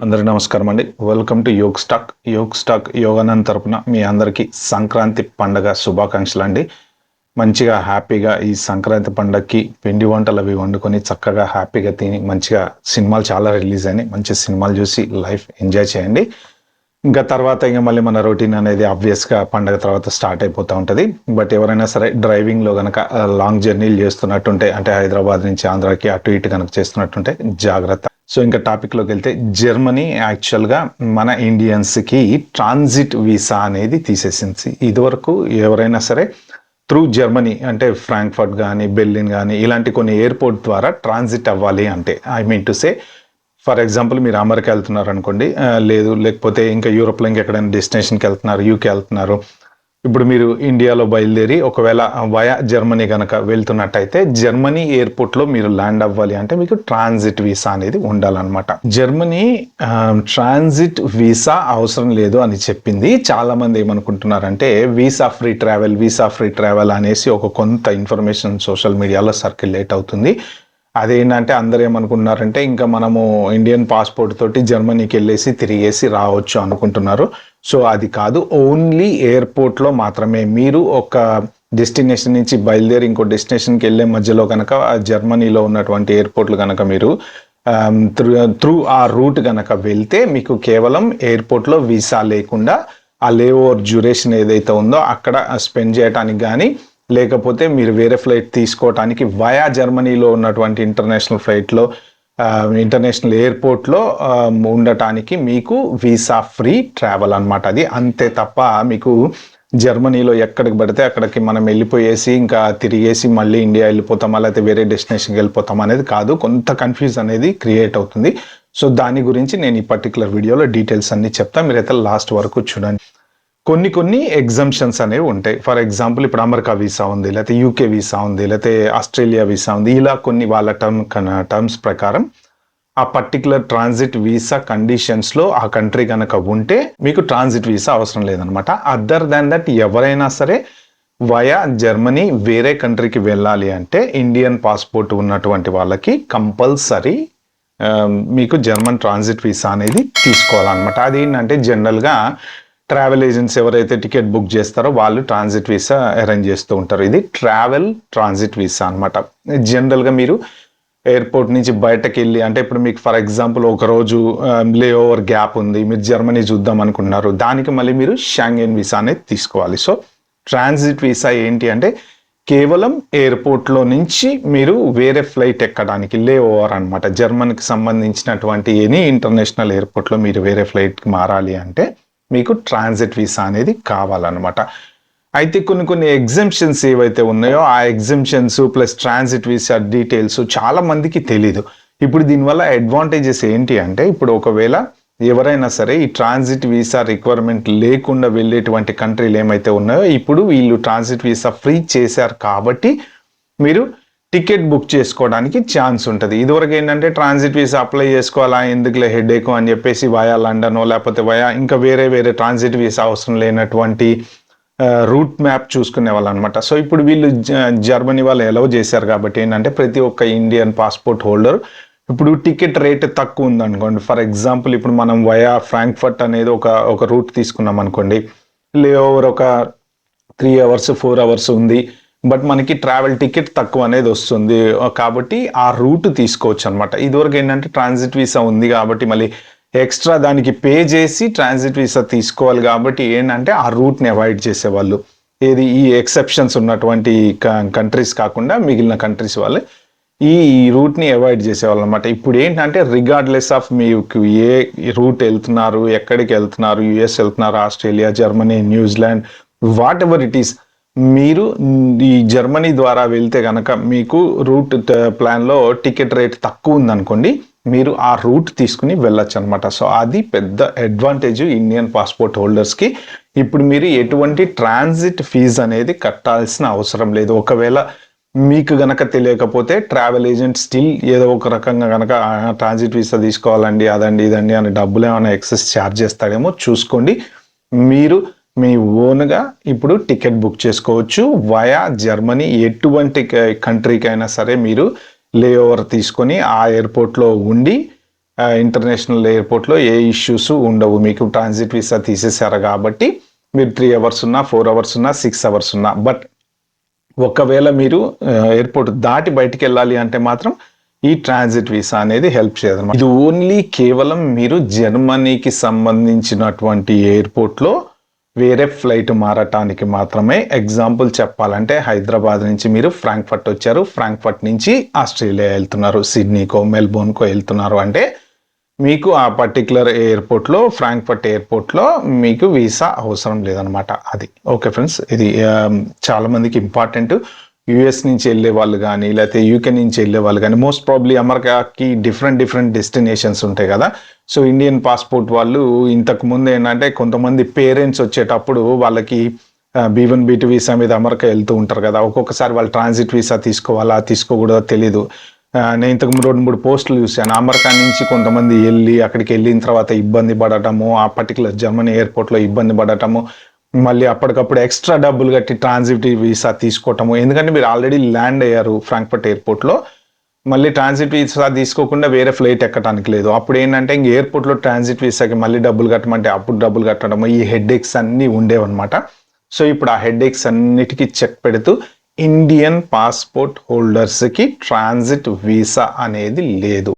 అందరికీ నమస్కారం అండి. వెల్కమ్ టు యోగ్ స్టాక్ యోగానంద్ తరపున మీ అందరికీ సంక్రాంతి పండగ శుభాకాంక్షలు అండి. మంచిగా హ్యాపీగా ఈ సంక్రాంతి పండగకి పిండి వంటలు అవి వండుకొని చక్కగా హ్యాపీగా తిని మంచిగా సినిమాలు చాలా రిలీజ్ అయినాయి. మంచి సినిమాలు చూసి లైఫ్ ఎంజాయ్ చేయండి. ఇంకా తర్వాత మళ్ళీ మన రొటీన్ అనేది ఆబ్వియస్గా పండగ తర్వాత స్టార్ట్ అయిపోతూ ఉంటుంది. బట్ ఎవరైనా సరే డ్రైవింగ్లో కనుక లాంగ్ జర్నీలు చేస్తున్నట్టుంటే, అంటే హైదరాబాద్ నుంచి ఆంధ్రాకి అటు ఇటు కనుక చేస్తున్నట్టుంటే జాగ్రత్త. సో ఇంకా టాపిక్లోకి వెళ్తే, జర్మనీ యాక్చువల్గా మన ఇండియన్స్కి ట్రాన్సిట్ వీసా అనేది తీసేసింది. ఇదివరకు ఎవరైనా సరే త్రూ జర్మనీ అంటే ఫ్రాంక్ఫర్ట్ కానీ బెర్లిన్ కానీ ఇలాంటి కొన్ని ఎయిర్పోర్ట్ ద్వారా ట్రాన్సిట్ అవ్వాలి అంటే, I mean to say for example మీరు అమెరికా వెళ్తున్నారు అనుకోండి, లేకపోతే ఇంకా యూరోప్లో ఇంకెక్కడైనా డెస్టినేషన్కి వెళ్తున్నారు, యూకే వెళ్తున్నారు. ఇప్పుడు మీరు ఇండియాలో బయలుదేరి ఒకవేళ వయా జర్మనీ కనుక వెళ్తున్నట్టయితే జర్మనీ ఎయిర్పోర్ట్లో మీరు ల్యాండ్ అవ్వాలి అంటే మీకు ట్రాన్సిట్ వీసా అనేది ఉండాలన్నమాట. జర్మనీ ట్రాన్సిట్ వీసా అవసరం లేదు అని చెప్పింది. చాలా మంది ఏమనుకుంటున్నారంటే వీసా ఫ్రీ ట్రావెల్ అనేసి ఒక కొంత ఇన్ఫర్మేషన్ సోషల్ మీడియాలో సర్క్యులేట్ అవుతుంది. అదేంటంటే అందరూ ఏమనుకుంటున్నారంటే ఇంకా మనము ఇండియన్ పాస్పోర్ట్ తోటి జర్మనీకి వెళ్ళేసి తిరిగేసి రావచ్చు అనుకుంటున్నారు. సో అది కాదు, ఓన్లీ ఎయిర్పోర్ట్లో మాత్రమే. మీరు ఒక డెస్టినేషన్ నుంచి బయలుదేరి ఇంకో డెస్టినేషన్కి వెళ్ళే మధ్యలో కనుక జర్మనీలో ఉన్నటువంటి ఎయిర్పోర్ట్లు కనుక మీరు త్రూ ఆ రూట్ కనుక వెళ్తే మీకు కేవలం ఎయిర్పోర్ట్లో వీసా లేకుండా ఆ లేఓవర్ డ్యూరేషన్ ఏదైతే ఉందో అక్కడ స్పెండ్ చేయడానికి కానీ, లేకపోతే మీరు వేరే ఫ్లైట్ తీసుకోవటానికి వయా జర్మనీలో ఉన్నటువంటి ఇంటర్నేషనల్ ఫ్లైట్లో ఇంటర్నేషనల్ ఎయిర్పోర్ట్లో ఉండటానికి మీకు వీసా ఫ్రీ ట్రావెల్ అనమాట. అది అంతే తప్ప మీకు జర్మనీలో ఎక్కడికి పడితే అక్కడికి మనం వెళ్ళిపోయేసి ఇంకా తిరిగేసి మళ్ళీ ఇండియా వెళ్ళిపోతామా లేకపోతే వేరే డెస్టినేషన్కి వెళ్ళిపోతాం అనేది కాదు. కొంత కన్ఫ్యూజ్ అనేది క్రియేట్ అవుతుంది. సో దాని గురించి నేను ఈ పర్టికులర్ వీడియోలో డీటెయిల్స్ అన్ని చెప్తాను. మీరైతే లాస్ట్ వరకు చూడండి. కొన్ని ఎగ్జంప్షన్స్ అనేవి ఉంటాయి. ఫర్ ఎగ్జాంపుల్ ఇప్పుడు అమెరికా వీసా ఉంది, లేకపోతే యూకే వీసా ఉంది, లేకపోతే ఆస్ట్రేలియా వీసా ఉంది. ఇలా కొన్ని వాళ్ళ టర్మ్స్ ప్రకారం ఆ పర్టికులర్ ట్రాన్సిట్ వీసా కండిషన్స్లో ఆ కంట్రీ కనుక ఉంటే మీకు ట్రాన్సిట్ వీసా అవసరం లేదనమాట. అదర్ దాన్ దట్ ఎవరైనా సరే వయా జర్మనీ వేరే కంట్రీకి వెళ్ళాలి అంటే ఇండియన్ పాస్పోర్ట్ ఉన్నటువంటి వాళ్ళకి కంపల్సరీ మీకు జర్మన్ ట్రాన్సిట్ వీసా అనేది తీసుకోవాలన్నమాట. అదేంటంటే జనరల్గా ట్రావెల్ ఏజెంట్స్ ఎవరైతే టికెట్ బుక్ చేస్తారో వాళ్ళు ట్రాన్సిట్ వీసా అరేంజ్ చేస్తూ ఉంటారు. ఇది ట్రావెల్ ట్రాన్సిట్ వీసా అనమాట. జనరల్గా మీరు ఎయిర్పోర్ట్ నుంచి బయటకు వెళ్ళి, అంటే ఇప్పుడు మీకు ఫర్ ఎగ్జాంపుల్ ఒక రోజు లే ఓవర్ గ్యాప్ ఉంది, మీరు జర్మనీ చూద్దాం అనుకుంటున్నారు, దానికి మళ్ళీ మీరు షాంగెన్ వీసా అనేది తీసుకోవాలి. సో ట్రాన్సిట్ వీసా ఏంటి అంటే కేవలం ఎయిర్పోర్ట్లో నుంచి మీరు వేరే ఫ్లైట్ ఎక్కడానికి లే ఓవర్ అనమాట. జర్మనీకి సంబంధించినటువంటి ఎనీ ఇంటర్నేషనల్ ఎయిర్పోర్ట్లో మీరు వేరే ఫ్లైట్కి మారాలి అంటే మీకు ట్రాన్సిట్ వీసా అనేది కావాలన్నమాట. అయితే కొన్ని ఎగ్జంప్షన్స్ ఏవైతే ఉన్నాయో ఆ exemptions plus transit visa details చాలా మందికి తెలీదు. ఇప్పుడు దీనివల్ల అడ్వాంటేజెస్ ఏంటి అంటే, ఇప్పుడు ఒకవేళ ఎవరైనా సరే ఈ ట్రాన్సిట్ వీసా రిక్వైర్మెంట్ లేకుండా వెళ్ళేటువంటి కంట్రీలు ఏమైతే ఉన్నాయో ఇప్పుడు వీళ్ళు ట్రాన్సిట్ వీసా ఫ్రీ చేశారు కాబట్టి మీరు టికెట్ బుక్ చేసుకోవడానికి ఛాన్స్ ఉంటుంది. ఇదివరకు ఏంటంటే ట్రాన్సిట్ వీసా అప్లై చేసుకోవాలా, ఎందుకులే హెడేక్ అని చెప్పేసి వయా లండనో లేకపోతే వయా ఇంకా వేరే ట్రాన్సిట్ వీసా అవసరం లేనటువంటి రూట్ మ్యాప్ చూసుకునే వాళ్ళు అనమాట. సో ఇప్పుడు వీళ్ళు జర్మనీ వాళ్ళు ఎలవ్ చేశారు కాబట్టి ఏంటంటే ప్రతి ఒక్క ఇండియన్ పాస్పోర్ట్ హోల్డర్ ఇప్పుడు టికెట్ రేట్ తక్కువ ఉందనుకోండి. ఫర్ ఎగ్జాంపుల్ ఇప్పుడు మనం వయా ఫ్రాంక్ఫర్ట్ అనేది ఒక రూట్ తీసుకున్నాం అనుకోండి, లేఓవర్ ఒక 3 hours 4 hours ఉంది, బట్ మనకి ట్రావెల్ టికెట్ తక్కువ అనేది వస్తుంది కాబట్టి ఆ రూట్ తీసుకోవచ్చు అనమాట. ఇదివరకు ఏంటంటే ట్రాన్సిట్ వీసా ఉంది కాబట్టి మళ్ళీ ఎక్స్ట్రా దానికి పే చేసి ట్రాన్సిట్ వీసా తీసుకోవాలి కాబట్టి ఏంటంటే ఆ రూట్ని అవాయిడ్ చేసేవాళ్ళు. ఈ ఎక్సెప్షన్స్ ఉన్నటువంటి కంట్రీస్ కాకుండా మిగిలిన కంట్రీస్ వాళ్ళే ఈ రూట్ని అవాయిడ్ చేసేవాళ్ళు అనమాట. ఇప్పుడు ఏంటంటే రిగార్డ్లెస్ ఆఫ్ మీకు ఏ రూట్ వెళ్తున్నారు, ఎక్కడికి వెళ్తున్నారు, యుఎస్ వెళ్తున్నారు, Australia, Germany, New Zealand, what ever it is, మీరు ఈ జర్మనీ ద్వారా వెళ్తే కనుక మీకు రూట్ ప్లాన్లో టికెట్ రేట్ తక్కువ ఉందనుకోండి, మీరు ఆ రూట్ తీసుకుని వెళ్ళొచ్చు అనమాట. సో అది పెద్ద అడ్వాంటేజ్ ఇండియన్ పాస్పోర్ట్ హోల్డర్స్కి. ఇప్పుడు మీరు ఎటువంటి ట్రాన్సిట్ ఫీజు అనేది కట్టాల్సిన అవసరం లేదు. ఒకవేళ మీకు గనక తెలియకపోతే ట్రావెల్ ఏజెంట్ స్టిల్ ఏదో ఒక రకంగా కనుక ట్రాన్సిట్ వీసా తీసుకోవాలండి, అదండి ఇదండి అని డబ్బులు ఏమైనా ఎక్సెస్ ఛార్జ్ చేస్తాడేమో చూసుకోండి. మీరు మీ ఓన్గా ఇప్పుడు టికెట్ బుక్ చేసుకోవచ్చు వయా జర్మనీ. ఎటువంటి కంట్రీకి అయినా సరే మీరు లేఓవర్ తీసుకొని ఆ ఎయిర్పోర్ట్లో ఉండి ఇంటర్నేషనల్ ఎయిర్పోర్ట్లో ఏ ఇష్యూస్ ఉండవు. మీకు ట్రాన్సిట్ వీసా తీసేశారు కాబట్టి మీరు 3 అవర్స్ ఉన్నా, 4 అవర్స్ ఉన్నా, 6 అవర్స్ ఉన్నా. బట్ ఒకవేళ మీరు ఎయిర్పోర్ట్ దాటి బయటికి వెళ్ళాలి అంటే మాత్రం ఈ ట్రాన్సిట్ వీసా అనేది హెల్ప్ చేయదు. ఇది ఓన్లీ కేవలం మీరు జర్మనీకి సంబంధించినటువంటి ఎయిర్పోర్ట్లో వేరే ఫ్లైట్ మారటానికి మాత్రమే. ఎగ్జాంపుల్ చెప్పాలంటే హైదరాబాద్ నుంచి మీరు ఫ్రాంక్ఫర్ట్ వచ్చారు, ఫ్రాంక్ఫర్ట్ నుంచి ఆస్ట్రేలియా వెళ్తున్నారు, సిడ్నీకో మెల్బోర్న్కో వెళ్తున్నారు అంటే మీకు ఆ పర్టికులర్ ఎయిర్పోర్ట్లో, ఫ్రాంక్ఫర్ట్ ఎయిర్పోర్ట్లో మీకు వీసా అవసరం లేదనమాట. అది ఓకే ఫ్రెండ్స్, ఇది చాలా మందికి ఇంపార్టెంట్. యుఎస్ నుంచి వెళ్ళే వాళ్ళు కానీ లేకపోతే యూకే నుంచి వెళ్ళే వాళ్ళు కానీ మోస్ట్ ప్రాబ్లీ అమెరికాకి డిఫరెంట్ డెస్టినేషన్స్ ఉంటాయి కదా. సో ఇండియన్ పాస్పోర్ట్ వాళ్ళు ఇంతకు ముందు ఏంటంటే కొంతమంది పేరెంట్స్ వచ్చేటప్పుడు వాళ్ళకి B1 B2 వీసా మీద అమెరికా వెళ్తూ ఉంటారు కదా. ఒక్కొక్కసారి వాళ్ళు ట్రాన్సిట్ వీసా తీసుకోవాలా తీసుకోకూడదో తెలీదు. నేను ఇంతకు 2-3 పోస్టులు చూశాను. అమెరికా నుంచి కొంతమంది వెళ్ళి అక్కడికి వెళ్ళిన తర్వాత ఇబ్బంది పడటము, ఆ పర్టికులర్ జర్మనీ ఎయిర్పోర్ట్లో ఇబ్బంది పడటము, మళ్ళీ అప్పటికప్పుడు ఎక్స్ట్రా డబ్బులు కట్టి ట్రాన్సిట్ వీసా తీసుకోవటము. ఎందుకంటే మీరు ఆల్రెడీ ల్యాండ్ అయ్యారు ఫ్రాంక్ఫర్ట్ ఎయిర్పోర్ట్లో, మళ్ళీ ట్రాన్సిట్ వీసా తీసుకోకుండా వేరే ఫ్లైట్ ఎక్కడానికి లేదు. అప్పుడు ఏంటంటే ఇంక ఎయిర్పోర్ట్లో ట్రాన్సిట్ వీసాకి మళ్ళీ డబ్బులు కట్టమంటే అప్పుడు డబ్బులు కట్టడము, ఈ హెడ్ఏక్స్ అన్నీ ఉండేవన్నమాట. సో ఇప్పుడు ఆ హెడ్ఏక్స్ అన్నిటికీ చెక్ పెడుతూ ఇండియన్ పాస్పోర్ట్ హోల్డర్స్కి ట్రాన్సిట్ వీసా అనేది లేదు.